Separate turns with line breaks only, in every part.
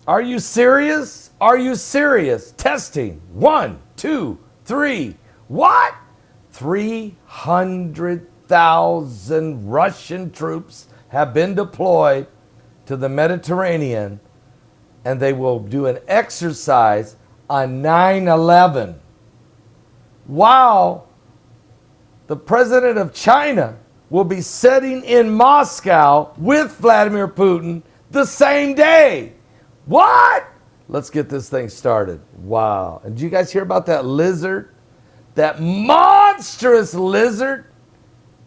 Are you serious? Are you serious? Testing. 1, 2, 3. What? 300,000 Russian troops have been deployed to the Mediterranean, and they will do an exercise on 9/11. While the president of China will be sitting in Moscow with Vladimir Putin the same day. What? Let's get this thing started. Wow. And did you guys hear about that lizard? That monstrous lizard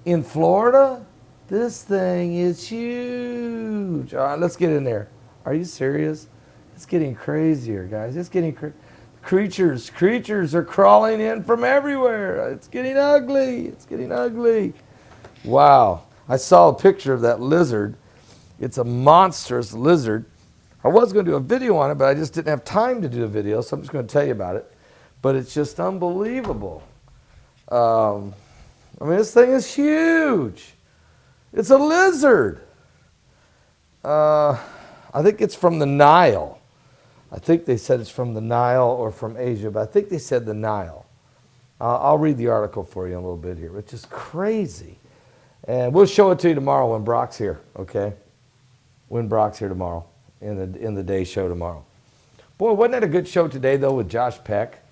in Florida? This thing is huge. All right, let's get in there. Are you serious? It's getting crazier, guys. It's getting creatures are crawling in from everywhere. It's getting ugly. It's getting ugly. Wow. I saw a picture of that lizard. It's a monstrous lizard. I was going to do a video on it, but I just didn't have time to do a video, so I'm just going to tell you about it. But it's just unbelievable. I mean, this thing is huge. It's a lizard. I think it's from the Nile. I think they said it's from the Nile or from Asia, but I think they said the Nile. I'll read the article for you in a little bit here. It's just crazy. And we'll show it to you tomorrow when Brock's here, okay? When Brock's here tomorrow, in the day show tomorrow. Boy, wasn't that a good show today, though, with Josh Peck?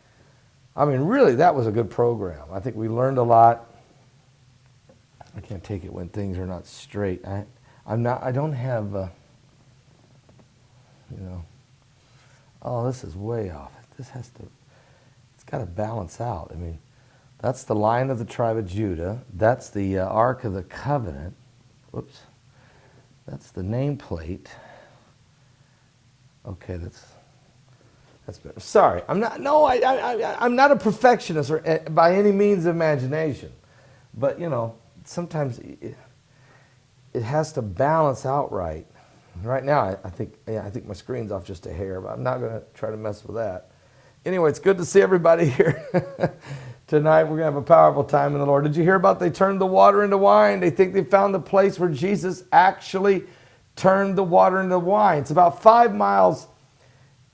I mean, really, that was a good program. I think we learned a lot. I can't take it when things are not straight. I don't have, oh, this is way off. It's got to balance out. I mean, that's the Lion of the tribe of Judah. That's the Ark of the Covenant. Whoops. That's the nameplate. Okay, that's better. Sorry, I'm not a perfectionist or by any means of imagination. But, sometimes it has to balance out right. Right now, I think my screen's off just a hair, but I'm not going to try to mess with that. Anyway, it's good to see everybody here. Tonight, we're going to have a powerful time in the Lord. Did you hear about they turned the water into wine? They think they found the place where Jesus actually turned the water into wine. It's about 5 miles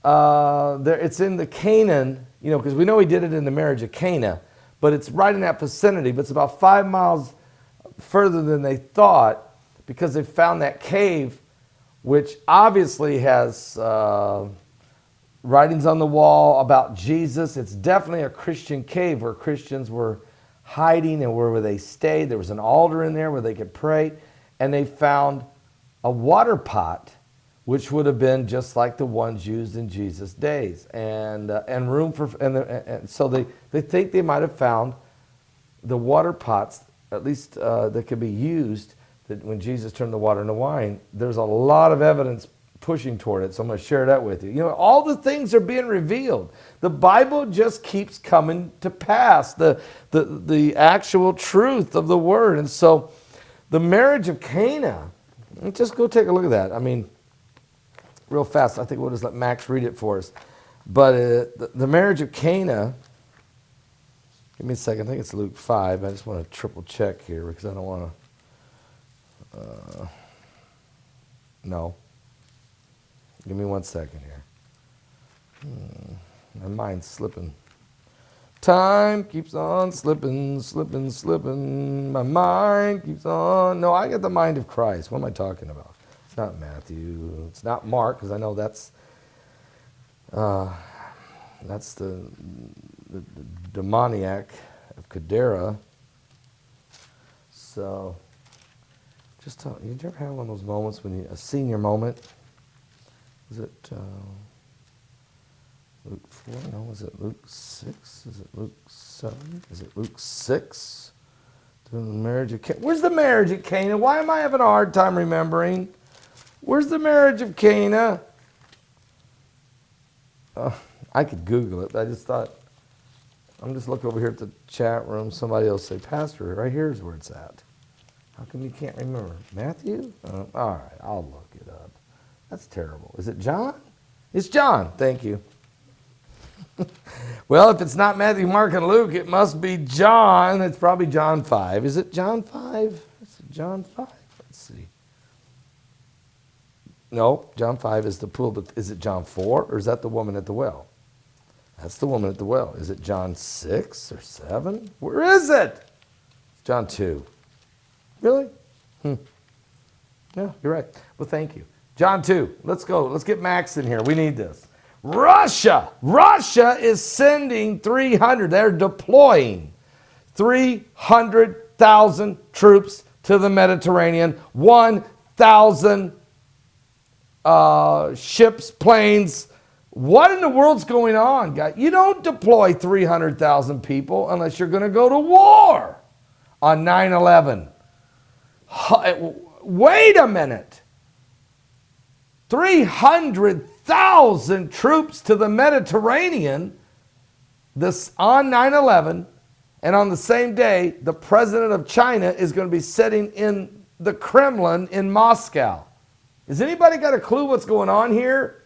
there. It's in the Canaan, because we know he did it in the marriage of Cana, but it's right in that vicinity. But it's about 5 miles further than they thought, because they found that cave, which obviously has writings on the wall about Jesus. It's definitely a Christian cave where Christians were hiding and where they stayed. There was an altar in there where they could pray, and they found a water pot, which would have been just like the ones used in Jesus' days, and room for, and so they think they might have found the water pots, at least that could be used, that when Jesus turned the water into wine. There's a lot of evidence pushing toward it, so I'm going to share that with you. All the things are being revealed. The Bible just keeps coming to pass, the actual truth of the Word. And so the marriage of Cana, just go take a look at that. I mean, real fast. I think we'll just let Max read it for us. But the marriage of Cana, give me a second. I think it's Luke 5. I just want to triple check here because I don't want to. No. Give me 1 second here. My mind's slipping. Time keeps on slipping. My mind keeps on. No, I got the mind of Christ. What am I talking about? It's not Matthew. It's not Mark, because I know that's the demoniac of Gadara. So, just tell. Did you ever have one of those moments when a senior moment? Is it Luke 4? No, is it Luke 6? Is it Luke 7? Is it Luke 6? The marriage of Cana. Where's the marriage of Cana? Why am I having a hard time remembering? Where's the marriage of Cana? I could Google it. I just thought, I'm just looking over here at the chat room. Somebody else say, Pastor, right here's where it's at. How come you can't remember? Matthew? All right, I'll look it up. That's terrible. Is it John? It's John. Thank you. Well, if it's not Matthew, Mark, and Luke, it must be John. It's probably John 5. Is it John 5? Is it John 5? Let's see. No, John 5 is the pool, but is it John 4 or is that the woman at the well? That's the woman at the well. Is it John 6 or 7? Where is it? John 2. Really? Yeah, you're right. Well, thank you. John 2. Let's go. Let's get Max in here. We need this. Russia. Russia is sending 300. They're deploying 300,000 troops to the Mediterranean. 1,000 ships, planes. What in the world's going on, guys? You don't deploy 300,000 people unless you're going to go to war on 9/11. Wait a minute. 300,000 troops to the Mediterranean this on 9/11, and on the same day, the president of China is going to be sitting in the Kremlin in Moscow. Has anybody got a clue what's going on here?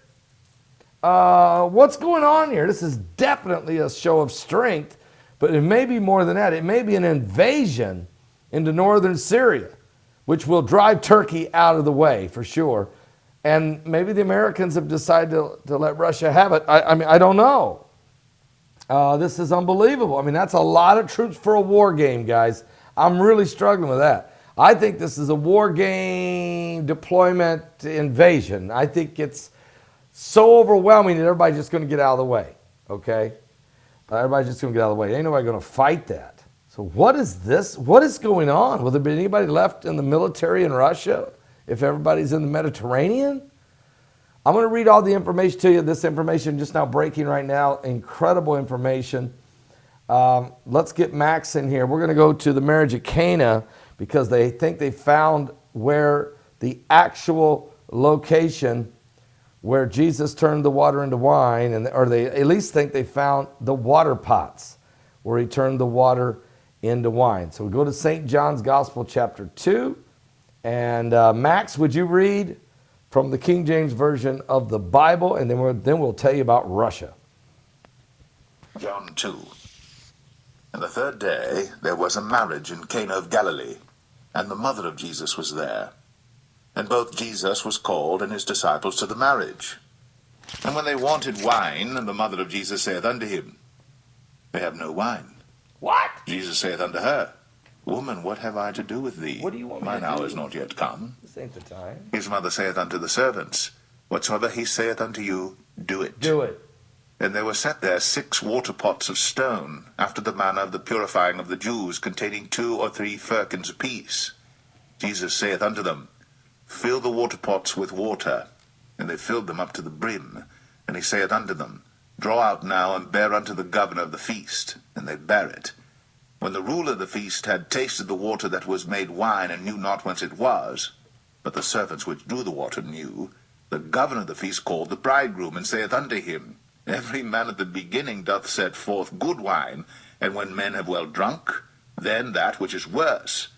What's going on here? This is definitely a show of strength, but it may be more than that. It may be an invasion into northern Syria, which will drive Turkey out of the way for sure. And maybe the Americans have decided to let Russia have it. I mean, I don't know. This is unbelievable. I mean, that's a lot of troops for a war game, guys. I'm really struggling with that. I think this is a war game deployment invasion. I think it's so overwhelming that everybody's just going to get out of the way, okay? Everybody's just going to get out of the way. Ain't nobody going to fight that. So what is this? What is going on? Will there be anybody left in the military in Russia if everybody's in the Mediterranean? I'm going to read all the information to you. This information just now breaking right now. Incredible information. Let's get Max in here. We're going to go to the marriage of Cana because they think they found where the actual location where Jesus turned the water into wine, or they at least think they found the water pots where he turned the water into wine. So we go to St. John's Gospel, chapter 2. And Max, would you read from the King James Version of the Bible, and then we'll tell you about Russia.
John 2. And the third day there was a marriage in Cana of Galilee, and the mother of Jesus was there. And both Jesus was called and his disciples to the marriage. And when they wanted wine, the mother of Jesus saith unto him, They have no wine.
What?
Jesus saith unto her, Woman, what have I to do with thee?
What do you want me
Mine
to
hour
do?
is not yet come.
This ain't the time.
His mother saith unto the servants, Whatsoever he saith unto you, do it.
Do it.
And there were set there 6 water pots of stone, after the manner of the purifying of the Jews, containing 2 or 3 firkins apiece. Jesus saith unto them, Fill the water pots with water. And they filled them up to the brim. And he saith unto them, Draw out now, and bear unto the governor of the feast. And they bare it. When the ruler of the feast had tasted the water that was made wine, and knew not whence it was, but the servants which drew the water knew, the governor of the feast called the bridegroom, and saith unto him, Every man at the beginning doth set forth good wine, and when men have well drunk, then that which is worse.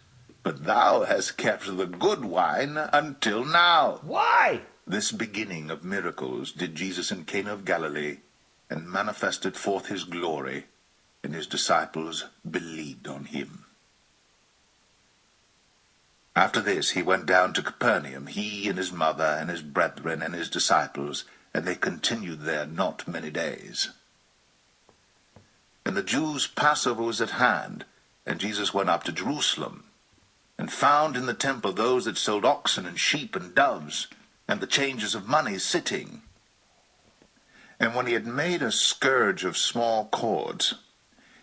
But thou hast kept the good wine until now.
Why?
This beginning of miracles did Jesus in Cana of Galilee, and manifested forth his glory, and his disciples believed on him. After this he went down to Capernaum, he and his mother and his brethren and his disciples, and they continued there not many days. And the Jews' Passover was at hand, and Jesus went up to Jerusalem, and found in the temple those that sold oxen and sheep and doves, and the changers of money sitting. And when he had made a scourge of small cords,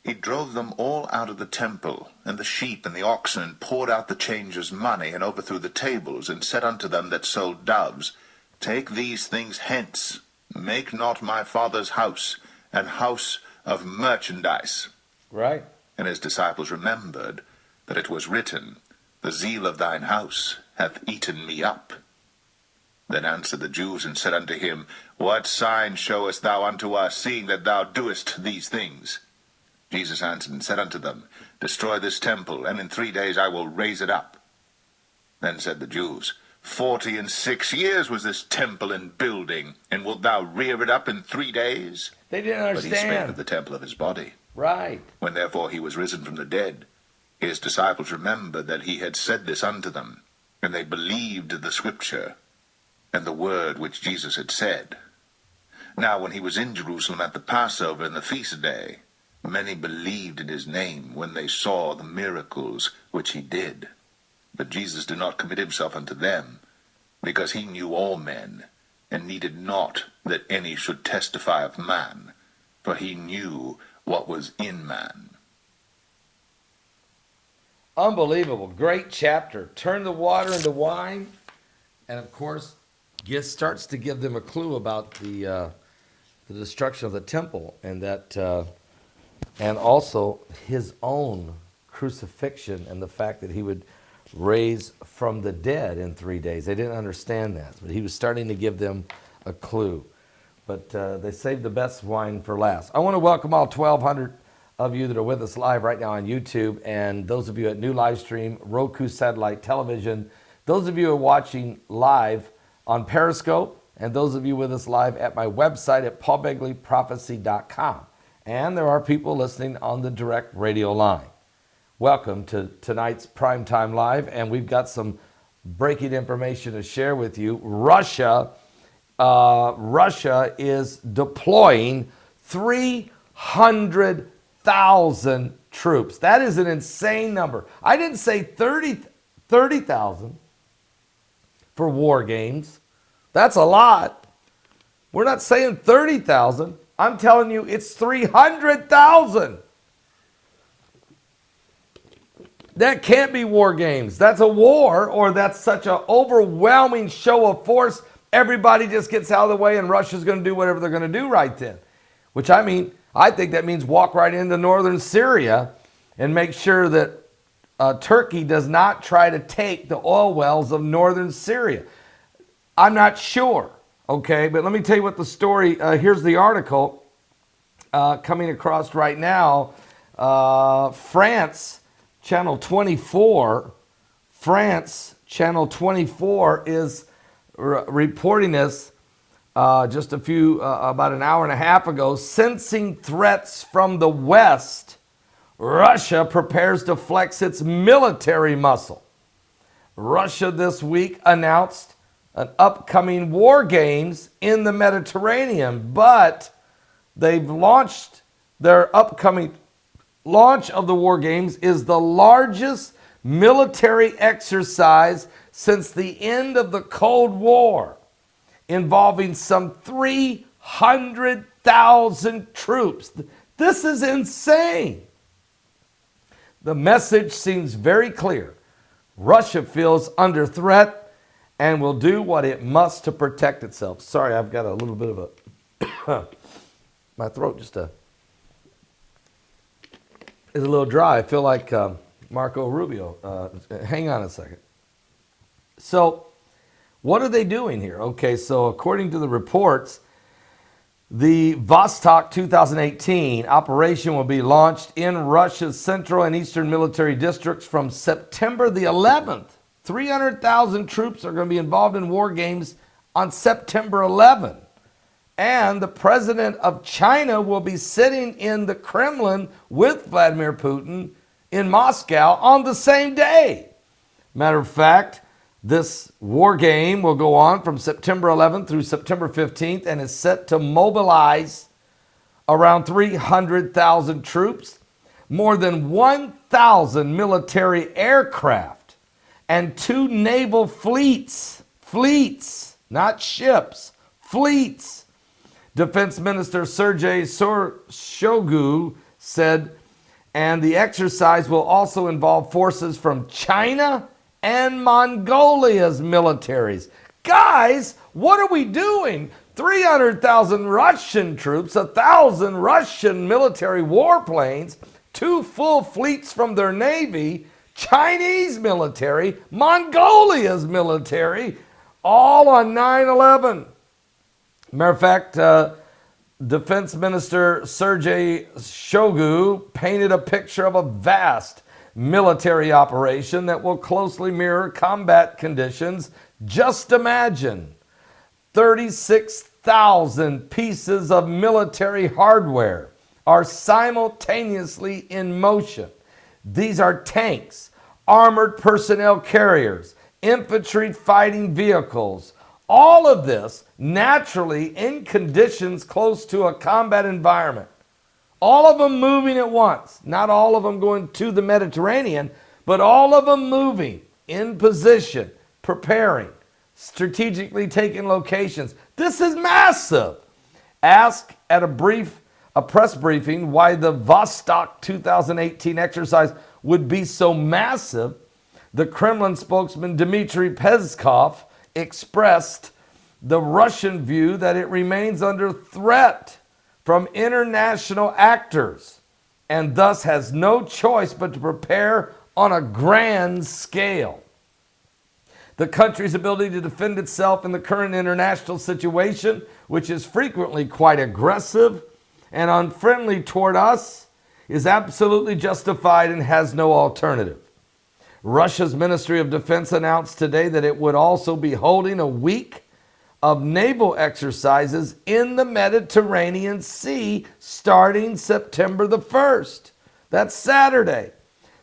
he drove them all out of the temple, and the sheep and the oxen, and poured out the changers' money, and overthrew the tables, and said unto them that sold doves, Take these things hence, make not my Father's house an house of merchandise.
Right.
And his disciples remembered that it was written, The zeal of thine house hath eaten me up. Then answered the Jews, and said unto him, What sign showest thou unto us, seeing that thou doest these things? Jesus answered and said unto them, Destroy this temple, and in 3 days I will raise it up. Then said the Jews, 46 years was this temple in building, and wilt thou rear it up in 3 days?
They didn't
But he spake
understand.
of the temple of his body.
Right.
When therefore he was risen from the dead, his disciples remembered that he had said this unto them, and they believed the scripture and the word which Jesus had said. Now when he was in Jerusalem at the Passover and the feast day, many believed in his name when they saw the miracles which he did. But Jesus did not commit himself unto them, because he knew all men, and needed not that any should testify of man, for he knew what was in man.
Unbelievable. Great chapter. Turn the water into wine. And of course, starts to give them a clue about the destruction of the temple, and that, and also his own crucifixion, and the fact that he would raise from the dead in 3 days. They didn't understand that, but he was starting to give them a clue. But they saved the best wine for last. I want to welcome all 1,200 of you that are with us live right now on YouTube, and those of you at New Livestream, Roku Satellite Television, those of you who are watching live on Periscope, and those of you with us live at my website at paulbegleyprophecy.com. And there are people listening on the direct radio line. Welcome to tonight's Primetime Live, and we've got some breaking information to share with you. Russia is deploying 300,000 troops. That is an insane number. I didn't say 30,000 for war games. That's a lot. We're not saying 30,000. I'm telling you it's 300,000. That can't be war games. That's a war, or that's such an overwhelming show of force. Everybody just gets out of the way and Russia's going to do whatever they're going to do right then. Which I think that means walk right into northern Syria and make sure that Turkey does not try to take the oil wells of northern Syria. I'm not sure, okay? But let me tell you what the story, here's the article coming across right now. France, Channel 24 is reporting this just about an hour and a half ago. Sensing threats from the West, Russia prepares to flex its military muscle. Russia this week announced an upcoming war games in the Mediterranean, but they've launched their upcoming launch of the war games is the largest military exercise since the end of the Cold War, involving some 300,000 troops. This is insane. The message seems very clear. Russia feels under threat and will do what it must to protect itself. Sorry, I've got a little bit of a my throat just is a little dry. I feel like Marco Rubio. Hang on a second. So what are they doing here? Okay, so according to the reports, the Vostok 2018 operation will be launched in Russia's central and eastern military districts from September the 11th. 300,000 troops are going to be involved in war games on September 11th. And the president of China will be sitting in the Kremlin with Vladimir Putin in Moscow on the same day. Matter of fact, this war game will go on from September 11th through September 15th and is set to mobilize around 300,000 troops, more than 1,000 military aircraft, and 2 naval fleets, not ships, fleets. Defense Minister Sergei Shoigu said, and the exercise will also involve forces from China and Mongolia's militaries. Guys, what are we doing? 300,000 Russian troops, 1,000 Russian military warplanes, 2 full fleets from their navy, Chinese military, Mongolia's military, all on 9/11. Matter of fact, Defense Minister Sergei Shoigu painted a picture of a vast military operation that will closely mirror combat conditions. Just imagine 36,000 pieces of military hardware are simultaneously in motion. These are tanks, armored personnel carriers, infantry fighting vehicles, All of this naturally in conditions close to a combat environment. All of them moving at once. Not all of them going to the Mediterranean, but all of them moving in position, preparing, strategically taking locations. This is massive. Ask at a press briefing why the Vostok 2018 exercise would be so massive. The Kremlin spokesman Dmitry Peskov expressed the Russian view that it remains under threat from international actors and thus has no choice but to prepare on a grand scale. The country's ability to defend itself in the current international situation, which is frequently quite aggressive and unfriendly toward us, is absolutely justified and has no alternative. Russia's Ministry of Defense announced today that it would also be holding a week of naval exercises in the Mediterranean Sea starting September the 1st. That's Saturday.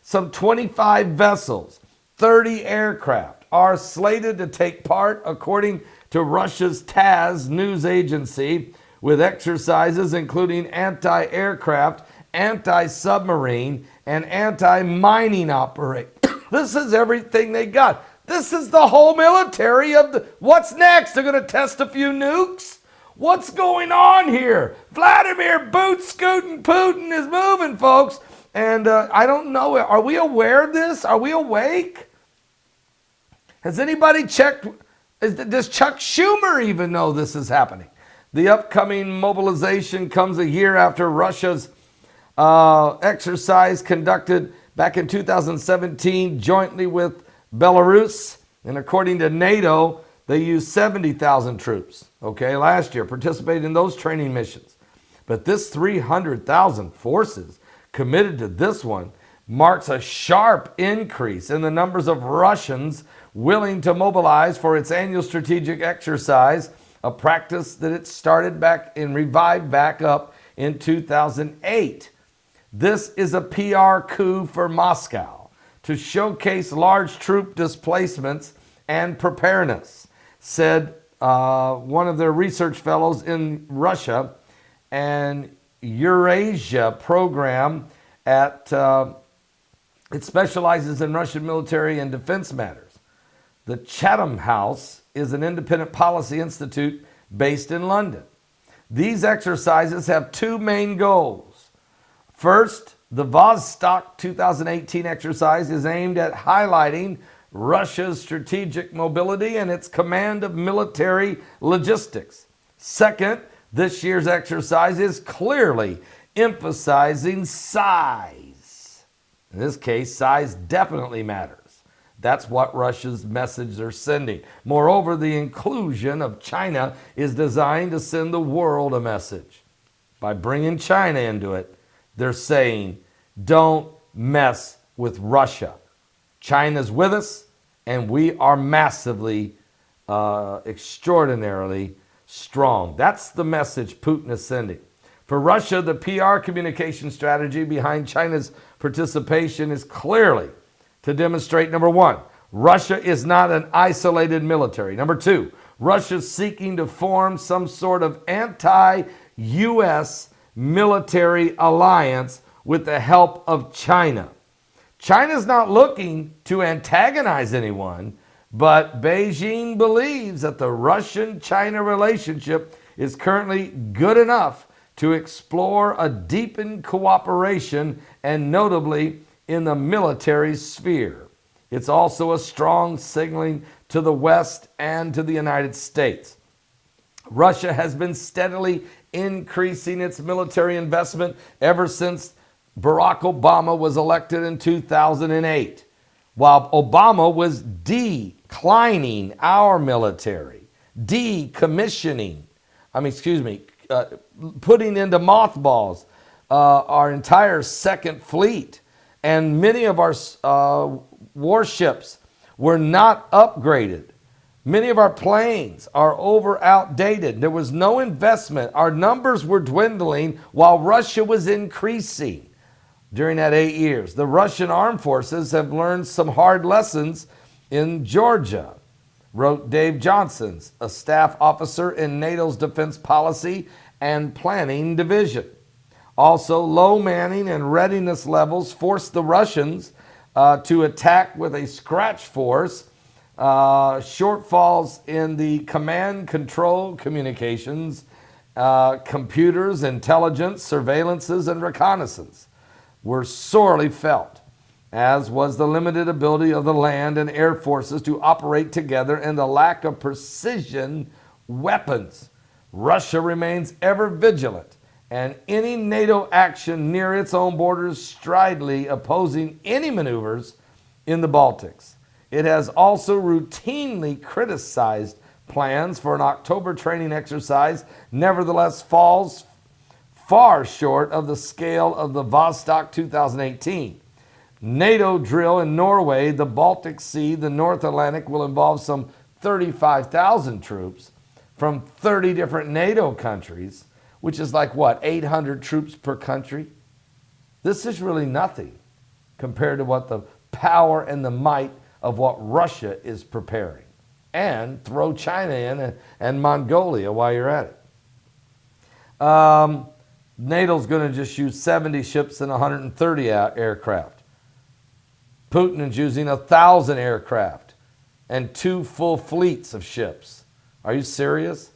Some 25 vessels, 30 aircraft are slated to take part, according to Russia's TASS news agency, with exercises including anti-aircraft, anti-submarine, and anti-mining operations. This is everything they got. This is the whole military of the... What's next? They're going to test a few nukes? What's going on here? Vladimir Boot-Scootin' Putin is moving, folks. And I don't know. Are we aware of this? Are we awake? Has anybody checked? Does Chuck Schumer even know this is happening? The upcoming mobilization comes a year after Russia's exercise conducted back in 2017 jointly with Belarus. And according to NATO, they used 70,000 troops, last year, participated in those training missions. But this 300,000 forces committed to this one marks a sharp increase in the numbers of Russians willing to mobilize for its annual strategic exercise, a practice that it started back and revived back up in 2008. This is a PR coup for Moscow to showcase large troop displacements and preparedness, said one of their research fellows in Russia and Eurasia program at, it specializes in Russian military and defense matters. The Chatham House is an independent policy institute based in London. These exercises have two main goals. First, the Vostok 2018 exercise is aimed at highlighting Russia's strategic mobility and its command of military logistics. Second, this year's exercise is clearly emphasizing size. In this case, size definitely matters. That's what Russia's message they're sending. Moreover, the inclusion of China is designed to send the world a message. By bringing China into it, they're saying, don't mess with Russia. China's with us, and we are massively, extraordinarily strong. That's the message Putin is sending. For Russia, the PR communication strategy behind China's participation is clearly to demonstrate, number one, Russia is not an isolated military. Number two, Russia is seeking to form some sort of anti-U.S. military alliance with the help of China. China's not looking to antagonize anyone, but Beijing believes that the Russian-China relationship is currently good enough to explore a deepened cooperation, and notably in the military sphere. It's also a strong signaling to the West and to the United States. Russia has been steadily increasing its military investment ever since Barack Obama was elected in 2008, while Obama was declining our military, putting into mothballs our entire second fleet. And many of our warships were not upgraded. Many of our planes are outdated. There was no investment. Our numbers were dwindling while Russia was increasing during that 8 years. The Russian armed forces have learned some hard lessons in Georgia. wrote Dave Johnson, a staff officer in NATO's Defense Policy and Planning Division. Also, low manning and readiness levels forced the Russians to attack with a scratch force. Shortfalls in the command control communications, computers, intelligence, surveillances, and reconnaissance were sorely felt, as was the limited ability of the land and air forces to operate together and the lack of precision weapons. Russia remains ever vigilant, and any NATO action near its own borders stridently opposing any maneuvers in the Baltics. It has also routinely criticized plans for an October training exercise, nevertheless falls far short of the scale of the Vostok 2018. NATO drill in Norway, the Baltic Sea, the North Atlantic will involve some 35,000 troops from 30 different NATO countries, which is like what, 800 troops per country? This is really nothing compared to what the power and the might of what Russia is preparing. And throw China in and Mongolia while you're at it. NATO's going to just use 70 ships and 130 aircraft. Putin is using 1,000 aircraft and 2 full fleets of ships. Are you serious?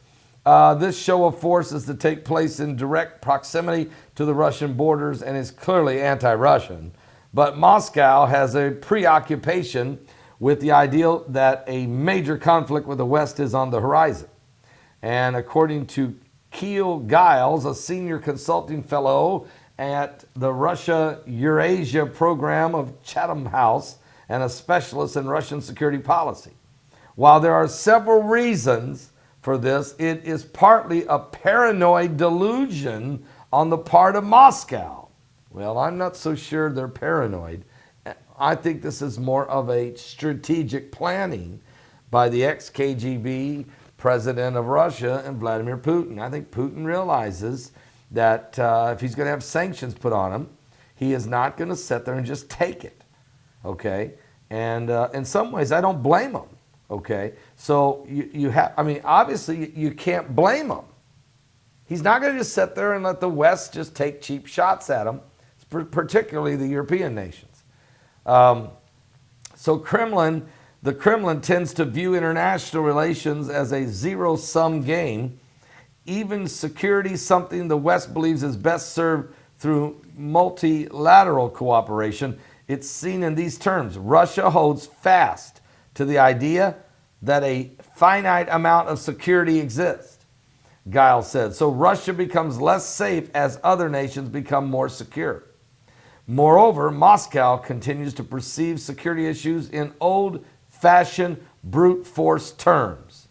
This show of force is to take place in direct proximity to the Russian borders and is clearly anti-Russian. But Moscow has a preoccupation with the ideal that a major conflict with the West is on the horizon. And according to Keel Giles, a senior consulting fellow at the Russia-Eurasia program of Chatham House and a specialist in Russian security policy. While there are several reasons for this, it is partly a paranoid delusion on the part of Moscow. Well, I'm not so sure they're paranoid. I think this is more of a strategic planning by the ex-KGB president of Russia and Vladimir Putin. I think Putin realizes that if he's going to have sanctions put on him, he is not going to sit there and just take it, okay? And in some ways, I don't blame him, okay? So you have, I mean, obviously you can't blame him. He's not going to just sit there and let the West just take cheap shots at him, particularly the European nations. So the Kremlin tends to view international relations as a zero-sum game. Even security, something the West believes is best served through multilateral cooperation. It's seen in these terms. Russia holds fast to the idea that a finite amount of security exists, Giles said. So Russia becomes less safe as other nations become more secure. Moreover, Moscow continues to perceive security issues in old-fashioned brute force terms.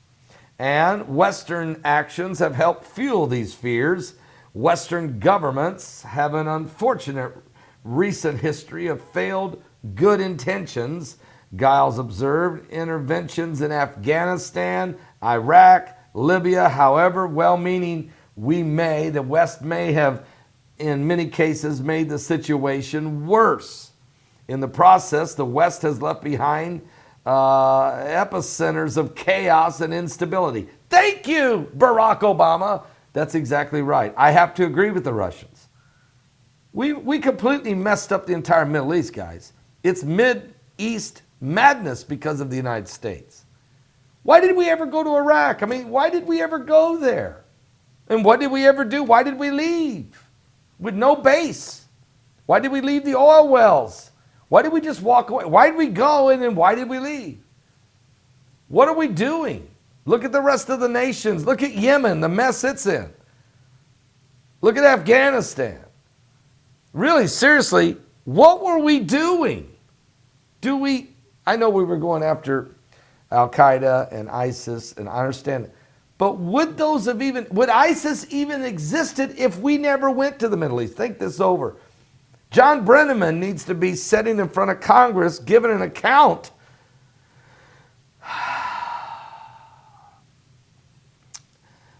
And Western actions have helped fuel these fears. Western governments have an unfortunate recent history of failed good intentions, Giles observed. Interventions in Afghanistan, Iraq, Libya, however well-meaning the West may have in many cases made the situation worse. In the process, the West has left behind epicenters of chaos and instability. Thank you, Barack Obama. That's exactly right. I have to agree with the Russians. We completely messed up the entire Middle East, guys. It's Mid-East madness because of the United States. Why did we ever go to Iraq? I mean, why did we ever go there? And what did we ever do? Why did we leave? With no base. Why did we leave the oil wells? Why did we just walk away? Why did we go and then why did we leave? What are we doing? Look at the rest of the nations. Look at Yemen, the mess it's in. Look at Afghanistan. Really, seriously, what were we doing? I know we were going after Al-Qaeda and ISIS, and I understand it. But would ISIS even existed if we never went to the Middle East? Think this over. John Brenneman needs to be sitting in front of Congress, giving an account.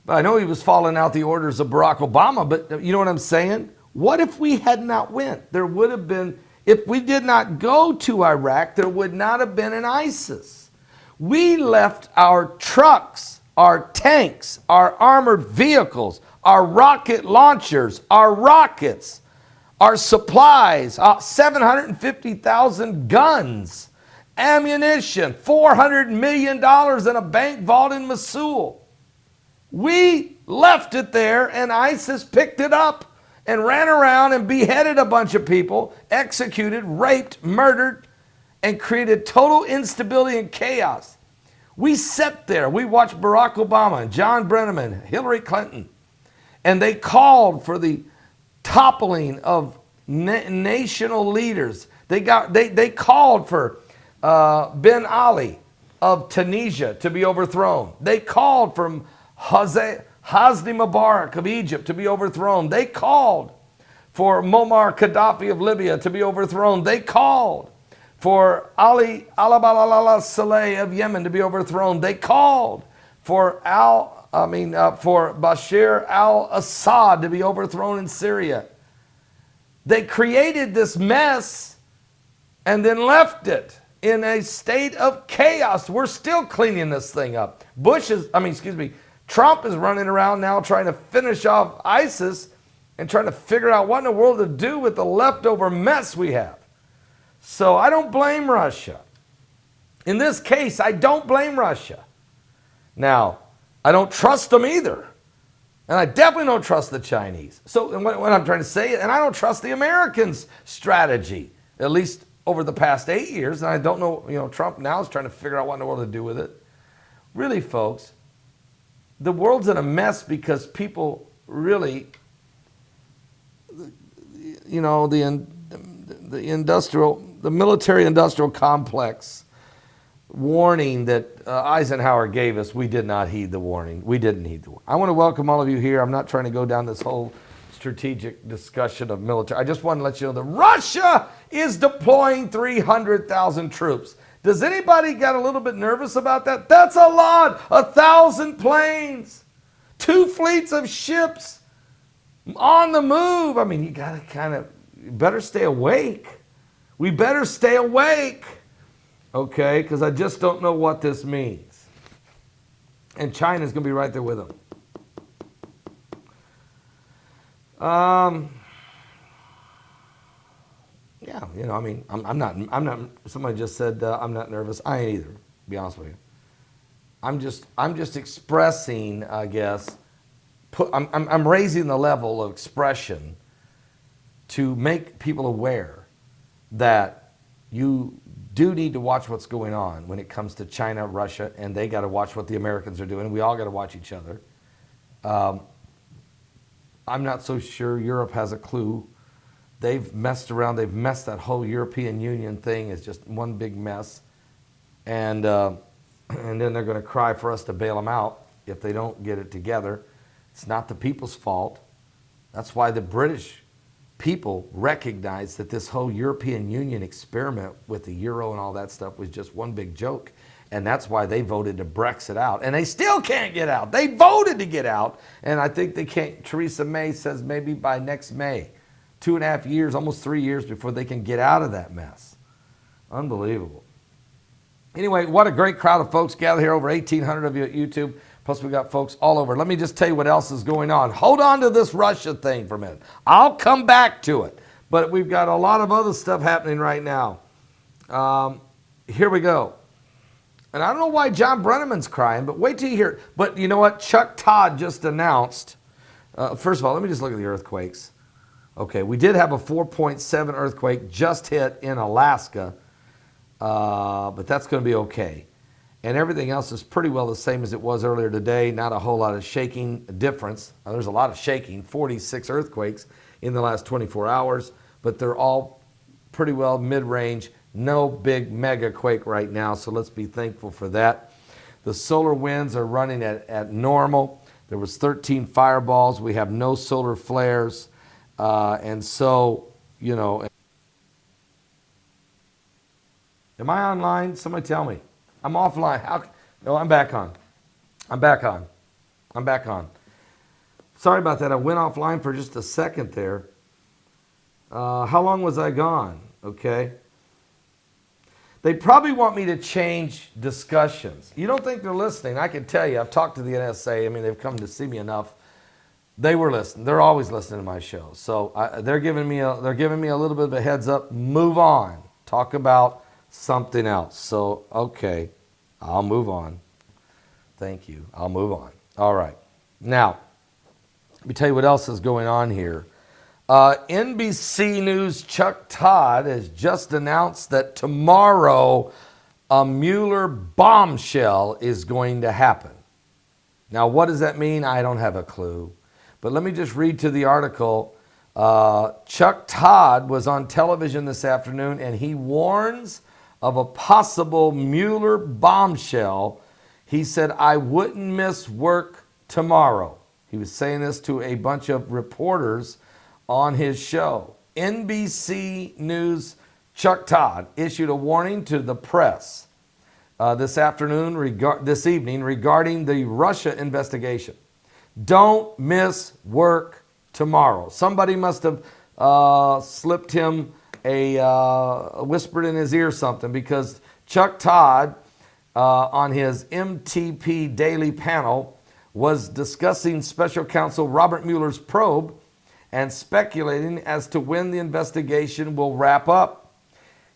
But I know he was following out the orders of Barack Obama, but you know what I'm saying? What if we had not went? There would have been, if we did not go to Iraq, there would not have been an ISIS. We left our trucks, our tanks, our armored vehicles, our rocket launchers, our rockets, our supplies, 750,000 guns, ammunition, $400 million in a bank vault in Mosul. We left it there, and ISIS picked it up and ran around and beheaded a bunch of people, executed, raped, murdered, and created total instability and chaos. We sat there. We watched Barack Obama and John Brennan, Hillary Clinton, and they called for the toppling of national leaders. They called for Ben Ali of Tunisia to be overthrown. They called for Hosni Mubarak of Egypt to be overthrown. They called for Muammar Gaddafi of Libya to be overthrown. They called for Ali Saleh of Yemen to be overthrown. They called for Bashar al-Assad to be overthrown in Syria. They created this mess and then left it in a state of chaos. We're still cleaning this thing up. Trump is running around now trying to finish off ISIS and trying to figure out what in the world to do with the leftover mess we have. So I don't blame Russia. In this case, I don't blame Russia. Now, I don't trust them either. And I definitely don't trust the Chinese. So what I'm trying to say, and I don't trust the Americans' strategy, at least over the past 8 years. And I don't know, Trump now is trying to figure out what in the world to do with it. Really, folks, the world's in a mess because people really, the military-industrial complex warning that Eisenhower gave us, we did not heed the warning. We didn't heed the warning. I want to welcome all of you here. I'm not trying to go down this whole strategic discussion of military. I just want to let you know that Russia is deploying 300,000 troops. Does anybody get a little bit nervous about that? That's a lot. 1,000 planes, 2 fleets of ships on the move. I mean, you got to you better stay awake. We better stay awake, okay? Because I just don't know what this means. And China's going to be right there with them. Yeah, I'm not. Somebody just said I'm not nervous. I ain't either. To be honest with you, I'm just expressing. I guess I'm raising the level of expression to make people aware that you do need to watch what's going on when it comes to China, Russia, and they got to watch what the Americans are doing. We all got to watch each other. I'm not so sure Europe has a clue. They've messed around. They've messed that whole European Union thing. Is just one big mess. And then they're going to cry for us to bail them out if they don't get it together. It's not the people's fault. That's why the British people recognize that this whole European Union experiment with the euro and all that stuff was just one big joke. And that's why they voted to Brexit out. And they still can't get out. They voted to get out. And I think they can't. Theresa May says maybe by next May. 2.5 years, almost 3 years before they can get out of that mess. Unbelievable. Anyway, what a great crowd of folks gathered here. Over 1,800 of you at YouTube. Plus we got folks all over. Let me just tell you what else is going on. Hold on to this Russia thing for a minute. I'll come back to it. But we've got a lot of other stuff happening right now. Here we go. And I don't know why John Brenneman's crying, but wait till you hear it. But you know what? Chuck Todd just announced. First of all, let me just look at the earthquakes. Okay, we did have a 4.7 earthquake just hit in Alaska, but that's going to be okay. And everything else is pretty well the same as it was earlier today. Not a whole lot of shaking difference. There's a lot of shaking, 46 earthquakes in the last 24 hours, but they're all pretty well mid-range. No big mega quake right now, so let's be thankful for that. The solar winds are running at normal. There was 13 fireballs. We have no solar flares. And so, am I online? Somebody tell me. I'm offline. No, I'm back on. I'm back on. Sorry about that. I went offline for just a second there. How long was I gone? Okay. They probably want me to change discussions. You don't think they're listening? I can tell you. I've talked to the NSA. I mean, they've come to see me enough. They were listening. They're always listening to my show. So they're giving me a little bit of a heads up. Move on. Talk about something else. So okay, I'll move on. Thank you. I'll move on. All right. Now, let me tell you what else is going on here. NBC News' Chuck Todd has just announced that tomorrow a Mueller bombshell is going to happen. Now, what does that mean? I don't have a clue. But let me just read to the article. Chuck Todd was on television this afternoon, and he warns of a possible Mueller bombshell. He said, I wouldn't miss work tomorrow. He was saying this to a bunch of reporters on his show. NBC News' Chuck Todd issued a warning to the press this evening regarding the Russia investigation. Don't miss work tomorrow. Somebody must have slipped him whispered in his ear something, because Chuck Todd on his MTP Daily panel was discussing Special Counsel Robert Mueller's probe and speculating as to when the investigation will wrap up.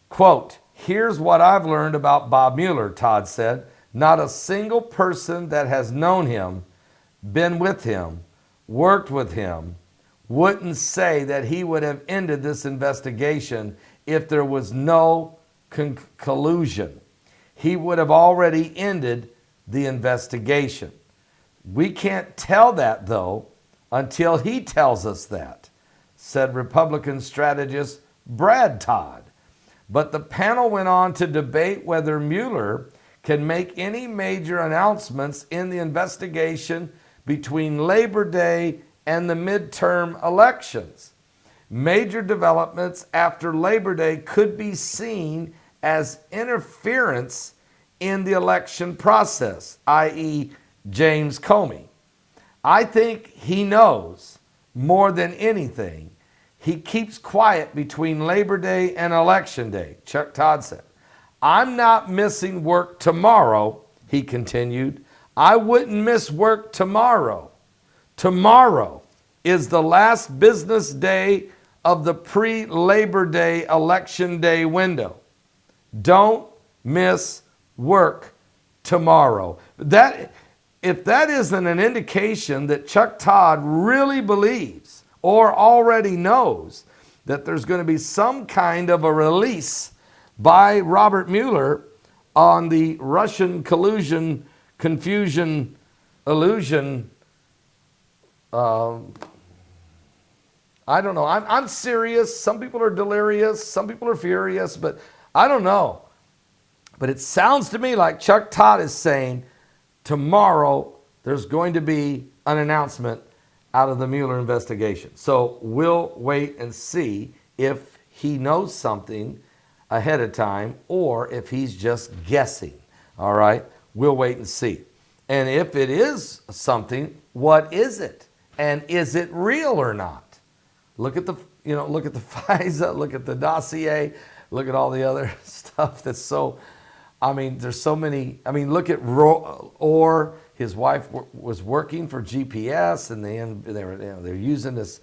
Quote, here's what I've learned about Bob Mueller, Todd said. Not a single person that has known him, been with him, worked with him, wouldn't say that he would have ended this investigation if there was no collusion. He would have already ended the investigation. We can't tell that, though, until he tells us that, said Republican strategist Brad Todd. But the panel went on to debate whether Mueller can make any major announcements in the investigation between Labor Day and the midterm elections. Major developments after Labor Day could be seen as interference in the election process, i.e., James Comey. I think he knows more than anything. He keeps quiet between Labor Day and Election Day, Chuck Todd said. I'm not missing work tomorrow, he continued. I wouldn't miss work tomorrow. Tomorrow is the last business day of the pre-Labor Day Election Day window. Don't miss work tomorrow. If that isn't an indication that Chuck Todd really believes or already knows that there's going to be some kind of a release by Robert Mueller on the Russian collusion, confusion, illusion, I don't know. I'm serious. Some people are delirious. Some people are furious, but I don't know. But it sounds to me like Chuck Todd is saying tomorrow there's going to be an announcement out of the Mueller investigation. So we'll wait and see if he knows something ahead of time or if he's just guessing. All right? We'll wait and see. And if it is something, what is it? And is it real or not? Look at the FISA, look at the dossier, look at all the other stuff that's so, there's so many. Look at Orr. His wife was working for GPS, and they're using this,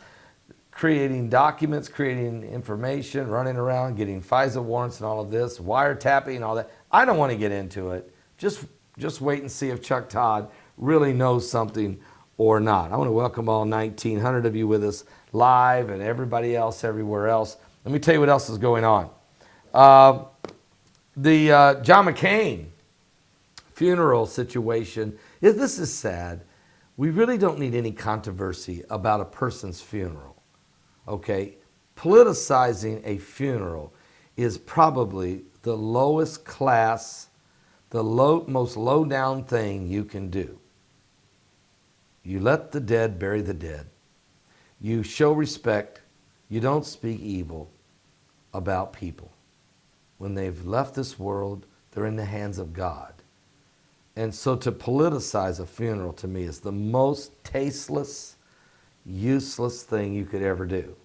creating documents, creating information, running around, getting FISA warrants and all of this, wiretapping and all that. I don't want to get into it. Just wait and see if Chuck Todd really knows something or not. I want to welcome all 1,900 of you with us live and everybody else everywhere else. Let me tell you what else is going on. The John McCain funeral situation, this is sad. We really don't need any controversy about a person's funeral, okay? Politicizing a funeral is probably the lowest class, most low-down thing you can do. You let the dead bury the dead. You show respect. You don't speak evil about people. When they've left this world, they're in the hands of God. And so to politicize a funeral to me is the most tasteless, useless thing you could ever do.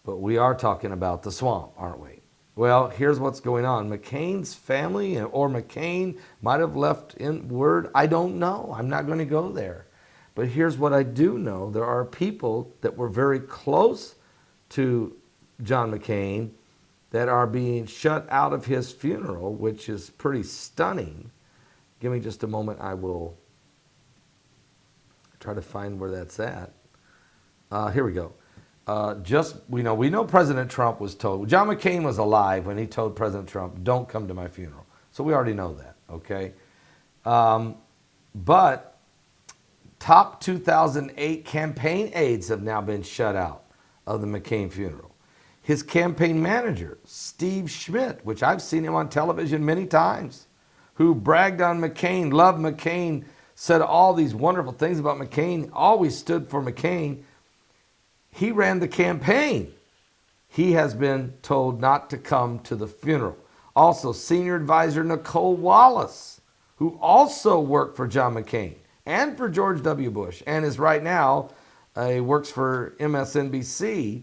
But we are talking about the swamp, aren't we? Well, here's what's going on. McCain's family or McCain might have left in word. I don't know. I'm not going to go there. But here's what I do know. There are people that were very close to John McCain that are being shut out of his funeral, which is pretty stunning. Give me just a moment. I will try to find where that's at. Here we go. We know President Trump was told, John McCain was alive when he told President Trump, don't come to my funeral. So we already know that, okay? But top 2008 campaign aides have now been shut out of the McCain funeral. His campaign manager, Steve Schmidt, which I've seen him on television many times, who bragged on McCain, loved McCain, said all these wonderful things about McCain, always stood for McCain. He ran the campaign. He has been told not to come to the funeral. Also, senior advisor Nicole Wallace, who also worked for John McCain and for George W. Bush and is right now, works for MSNBC.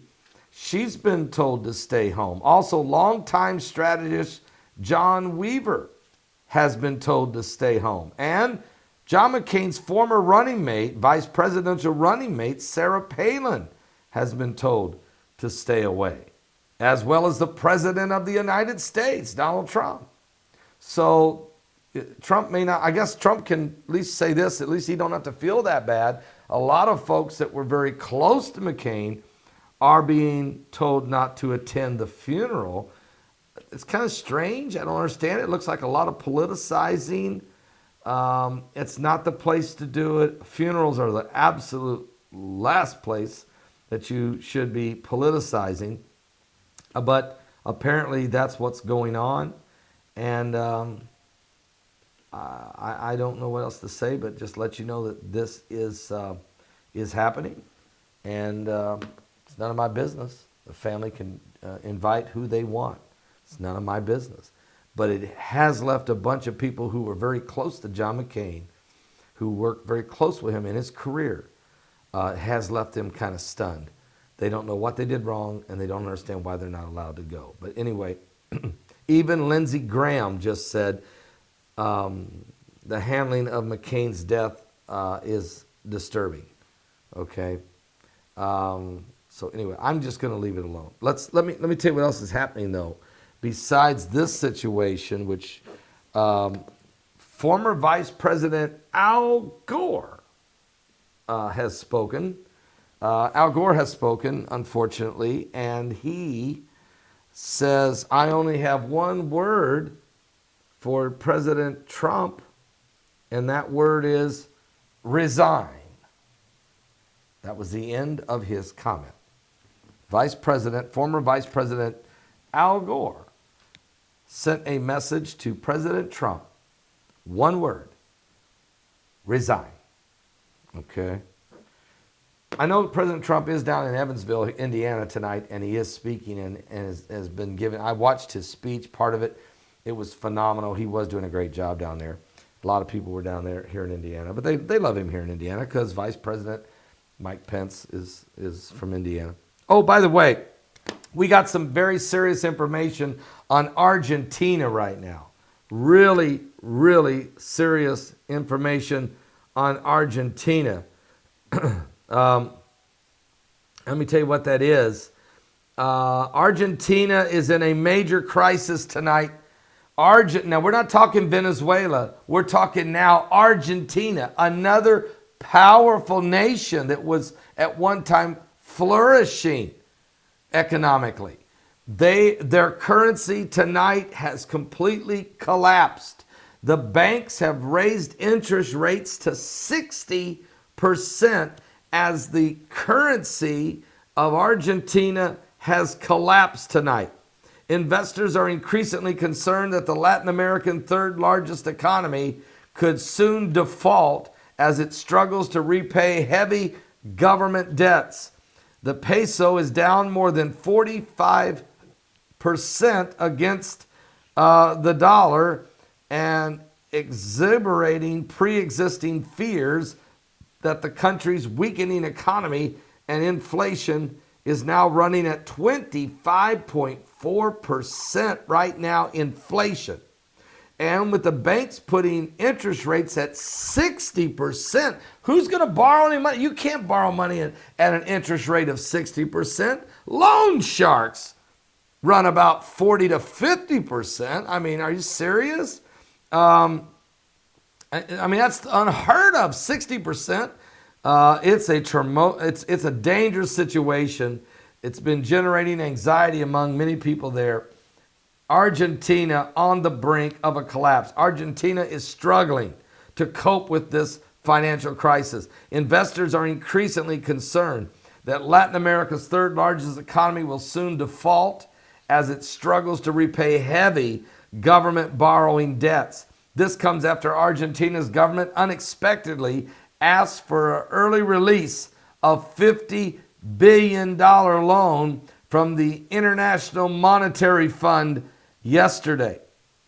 She's been told to stay home. Also, longtime strategist John Weaver has been told to stay home. And John McCain's former running mate, vice presidential running mate, Sarah Palin, has been told to stay away, as well as the President of the United States, Donald Trump. So Trump may not, I guess Trump can at least say this, at least he don't have to feel that bad. A lot of folks that were very close to McCain are being told not to attend the funeral. It's kind of strange. I don't understand it. It looks like a lot of politicizing. It's not the place to do it. Funerals are the absolute last place that you should be politicizing. But apparently that's what's going on. And I don't know what else to say, but just let you know that this is happening. And it's none of my business. The family can invite who they want. It's none of my business. But it has left a bunch of people who were very close to John McCain, who worked very close with him in his career, has left them kind of stunned. They don't know what they did wrong, and they don't understand why they're not allowed to go. But anyway, even Lindsey Graham just said the handling of McCain's death is disturbing. Okay. So anyway, I'm just going to leave it alone. Let me tell you what else is happening though. Besides this situation, which former Vice President Al Gore has spoken. Al Gore has spoken, unfortunately, and he says, I only have one word for President Trump, and that word is resign. That was the end of his comment. Former Vice President Al Gore sent a message to President Trump. One word, resign. Okay. I know President Trump is down in Evansville, Indiana tonight, and he is speaking and has been given. I watched his speech, part of it. It was phenomenal. He was doing a great job down there. A lot of people were down there here in Indiana, but they love him here in Indiana because Vice President Mike Pence is from Indiana. Oh, by the way, we got some very serious information on Argentina right now. Really, really serious information on Argentina. Let me tell you what that is. Argentina is in a major crisis tonight. Now, we're not talking Venezuela. We're talking now Argentina, another powerful nation that was at one time flourishing economically. Their currency tonight has completely collapsed. The banks have raised interest rates to 60% as the currency of Argentina has collapsed tonight. Investors are increasingly concerned that the Latin American third largest economy could soon default as it struggles to repay heavy government debts. The peso is down more than 45% against the dollar and exhiberating pre-existing fears that the country's weakening economy and inflation is now running at 25.4% right now, inflation. And with the banks putting interest rates at 60%, who's going to borrow any money? You can't borrow money at an interest rate of 60%. Loan sharks run about 40 to 50%. I mean, are you serious? I mean, that's unheard of, 60%. It's a dangerous situation. It's been generating anxiety among many people there. Argentina on the brink of a collapse. Argentina is struggling to cope with this financial crisis. Investors are increasingly concerned that Latin America's third largest economy will soon default as it struggles to repay heavy government borrowing debts. This comes after Argentina's government unexpectedly asked for an early release of $50 billion loan from the International Monetary Fund yesterday.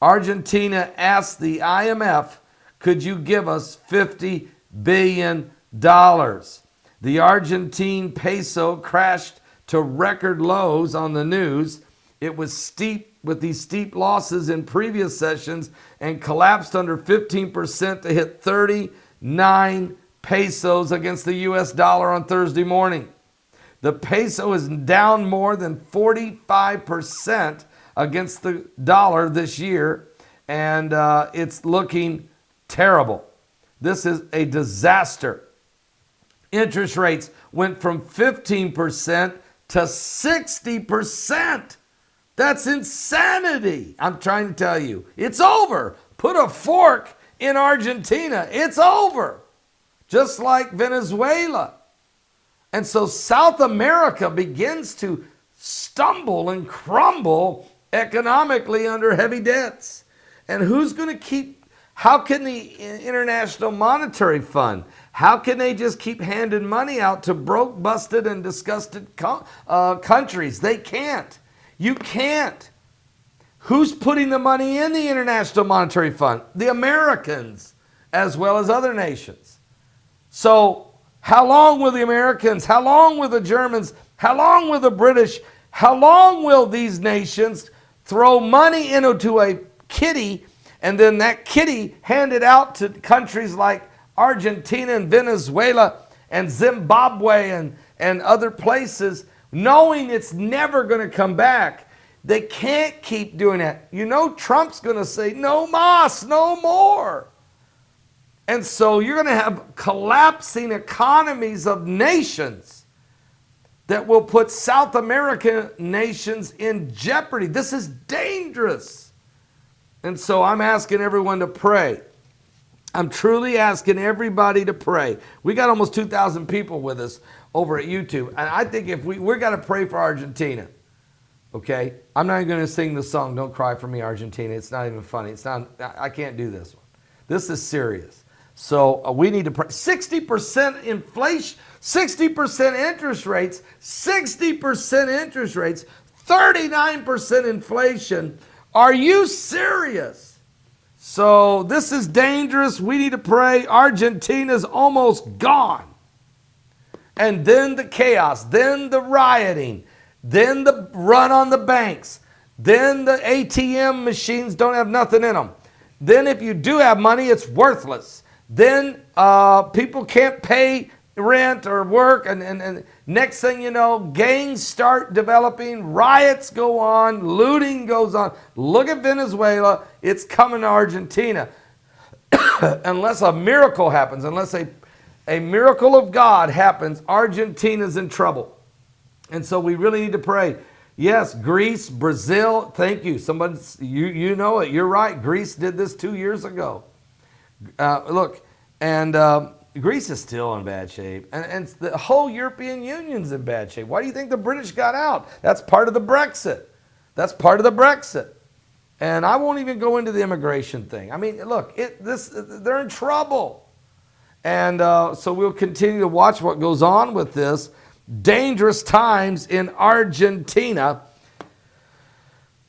Argentina asked the IMF, could you give us $50 billion? The Argentine peso crashed to record lows on the news. It was steep with these steep losses in previous sessions and collapsed under 15% to hit 39 pesos against the US dollar on Thursday morning. The peso is down more than 45% against the dollar this year, and it's looking terrible. This is a disaster. Interest rates went from 15% to 60%. That's insanity. I'm trying to tell you, it's over. Put a fork in Argentina. It's over. Just like Venezuela. And so South America begins to stumble and crumble economically under heavy debts. And who's going to keep, how can the International Monetary Fund, how can they just keep handing money out to broke, busted, and disgusted countries? They can't. You can't. Who's putting the money in the International Monetary Fund? The Americans, as well as other nations. So how long will the Americans, how long will the Germans, how long will the British, how long will these nations throw money into a kitty and then that kitty hand it out to countries like Argentina and Venezuela and Zimbabwe and other places, knowing it's never going to come back? They can't keep doing that. You know, Trump's going to say, no mas, no more. And so you're going to have collapsing economies of nations that will put South American nations in jeopardy. This is dangerous. And so I'm asking everyone to pray. I'm truly asking everybody to pray. We got almost 2,000 people with us over at YouTube. And I think if we're got to pray for Argentina. Okay? I'm not even going to sing the song, Don't Cry for Me, Argentina. It's not even funny. I can't do this one. This is serious. So we need to pray. 60% inflation, 60% interest rates, 60% interest rates, 39% inflation. Are you serious? So this is dangerous. We need to pray. Argentina's almost gone. And then the chaos, then the rioting, then the run on the banks, then the ATM machines don't have nothing in them. Then if you do have money, it's worthless. Then people can't pay rent or work, and next thing you know, gangs start developing, riots go on, looting goes on. Look at Venezuela, it's coming to Argentina. Unless a miracle happens, unless a miracle of God happens, Argentina's in trouble. And so we really need to pray. Yes, Greece, Brazil, thank you. Somebody, you know it, you're right. Greece did this 2 years ago. Look, and Greece is still in bad shape. And the whole European Union's in bad shape. Why do you think the British got out? That's part of the Brexit. That's part of the Brexit. And I won't even go into the immigration thing. I mean, look, they're in trouble. And so we'll continue to watch what goes on with this. Dangerous times in Argentina.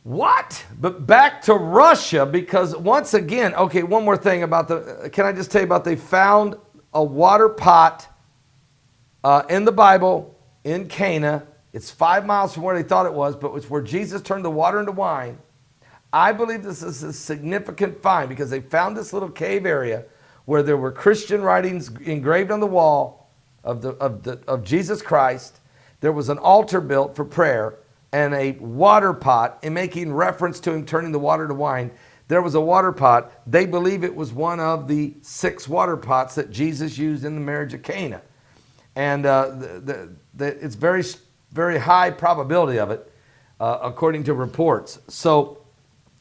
What? But back to Russia, because once again, okay, one more thing about can I just tell you about, they found a water pot in the Bible in Cana It's 5 miles from where they thought it was, but it's where Jesus turned the water into wine. I believe this is a significant find because they found this little cave area where there were Christian writings engraved on the wall of Jesus Christ. There was an altar built for prayer and a water pot, in making reference to him turning the water to wine. There was a water pot. They believe it was one of the 6 water pots that Jesus used in the marriage of Cana. And it's very, very high probability of it, according to reports. So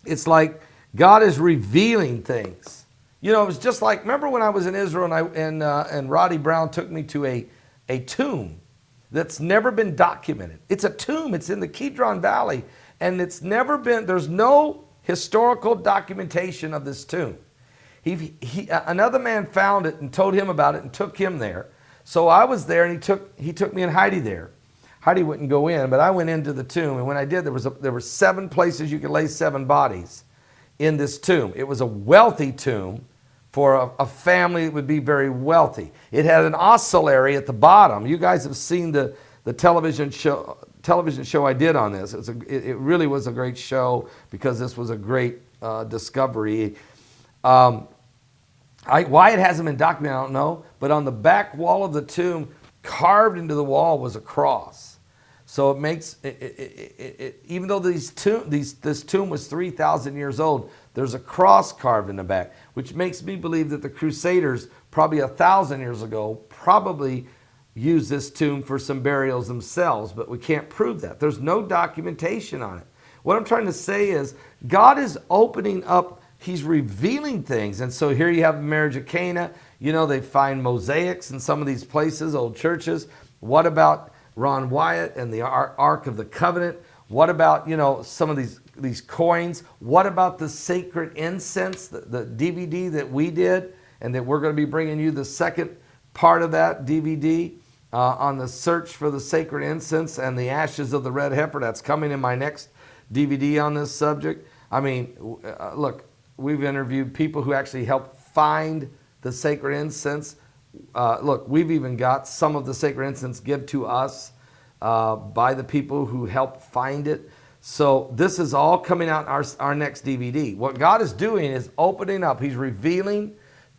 it's like God is revealing things. You know, it was just like, remember when I was in Israel and Roddy Brown took me to a tomb that's never been documented. It's a tomb. It's in the Kidron Valley, and it's never been, there's no historical documentation of this tomb. Another man found it and told him about it and took him there. So I was there, and he took me and Heidi there. Heidi wouldn't go in, but I went into the tomb, and when I did, there were 7 places you could lay 7 bodies in this tomb. It was a wealthy tomb for a family that would be very wealthy. It had an oscillary at the bottom. You guys have seen the television show I did on this. It really was a great show because this was a great discovery. Why it hasn't been documented, I don't know. But on the back wall of the tomb, carved into the wall, was a cross. So it makes even though this tomb was 3,000 years old, there's a cross carved in the back, which makes me believe that the Crusaders, probably 1,000 years ago, probably used this tomb for some burials themselves, but we can't prove that. There's no documentation on it. What I'm trying to say is God is opening up. He's revealing things. And so here you have the marriage of Cana. You know, they find mosaics in some of these places, old churches. What about Ron Wyatt and the Ark of the Covenant? What about, you know, some of these coins? What about the sacred incense, the DVD that we did, and that we're going to be bringing you the second part of that DVD on the search for the sacred incense and the ashes of the red heifer? That's coming in my next DVD on this subject. I mean, look, we've interviewed people who actually helped find the sacred incense. Look, we've even got some of the sacred incense given to us by the people who helped find it. So this is all coming out in our next DVD. What God is doing is opening up. He's revealing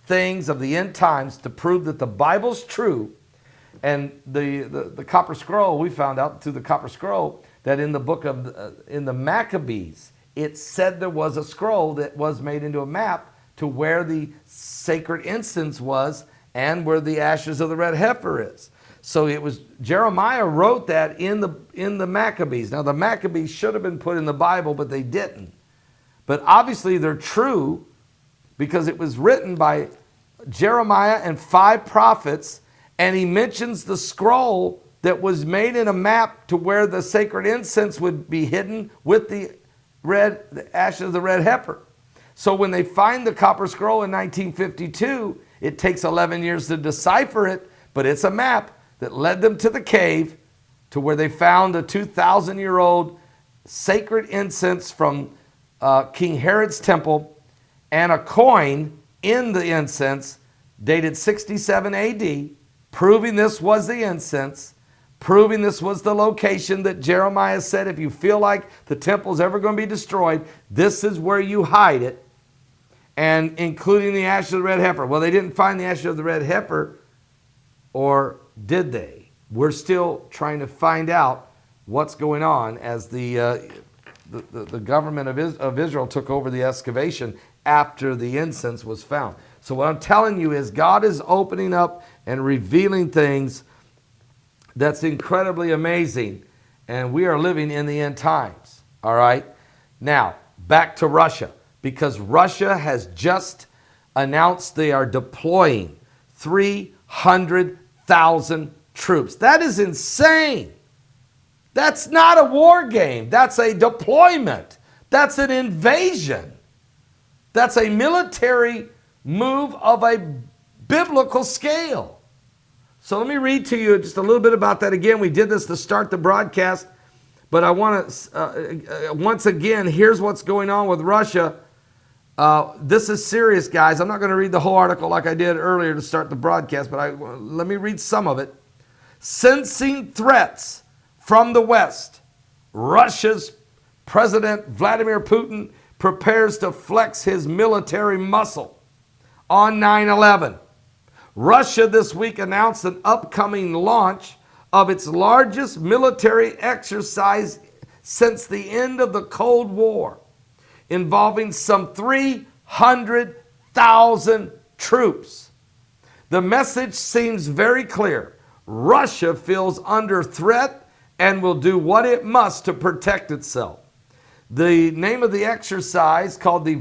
things of the end times to prove that the Bible's true. And the Copper Scroll, we found out through the Copper Scroll that in the book of in the Maccabees, it said there was a scroll that was made into a map to where the sacred incense was and where the ashes of the red heifer is. So it was Jeremiah wrote that in the Maccabees. Now the Maccabees should have been put in the Bible, but they didn't. But obviously they're true because it was written by Jeremiah and 5 prophets, and he mentions the scroll that was made in a map to where the sacred incense would be hidden with the ashes of the red heifer. So when they find the Copper Scroll in 1952, it takes 11 years to decipher it, but it's a map that led them to the cave to where they found a 2,000-year-old sacred incense from King Herod's temple and a coin in the incense dated 67 AD, proving this was the incense, proving this was the location that Jeremiah said, if you feel like the temple's ever going to be destroyed, this is where you hide it, and including the ashes of the red heifer. Well, they didn't find the ashes of the red heifer, or did they? We're still trying to find out what's going on as the government of Israel took over the excavation after the incense was found. So what I'm telling you is God is opening up and revealing things that's incredibly amazing, and we are living in the end times. All right? Now, back to Russia, because Russia has just announced they are deploying 300,000 troops. That is insane. That's not a war game. That's a deployment. That's an invasion. That's a military move of a biblical scale. So let me read to you just a little bit about that again. We did this to start the broadcast, but I want to, once again, here's what's going on with Russia. This is serious, guys. I'm not going to read the whole article like I did earlier to start the broadcast, but let me read some of it. Sensing threats From the West, Russia's President Vladimir Putin prepares to flex his military muscle on 9/11. Russia this week announced an upcoming launch of its largest military exercise since the end of the Cold War, involving some 300,000 troops. The message seems very clear. Russia feels under threat and will do what it must to protect itself. The name of the exercise, called the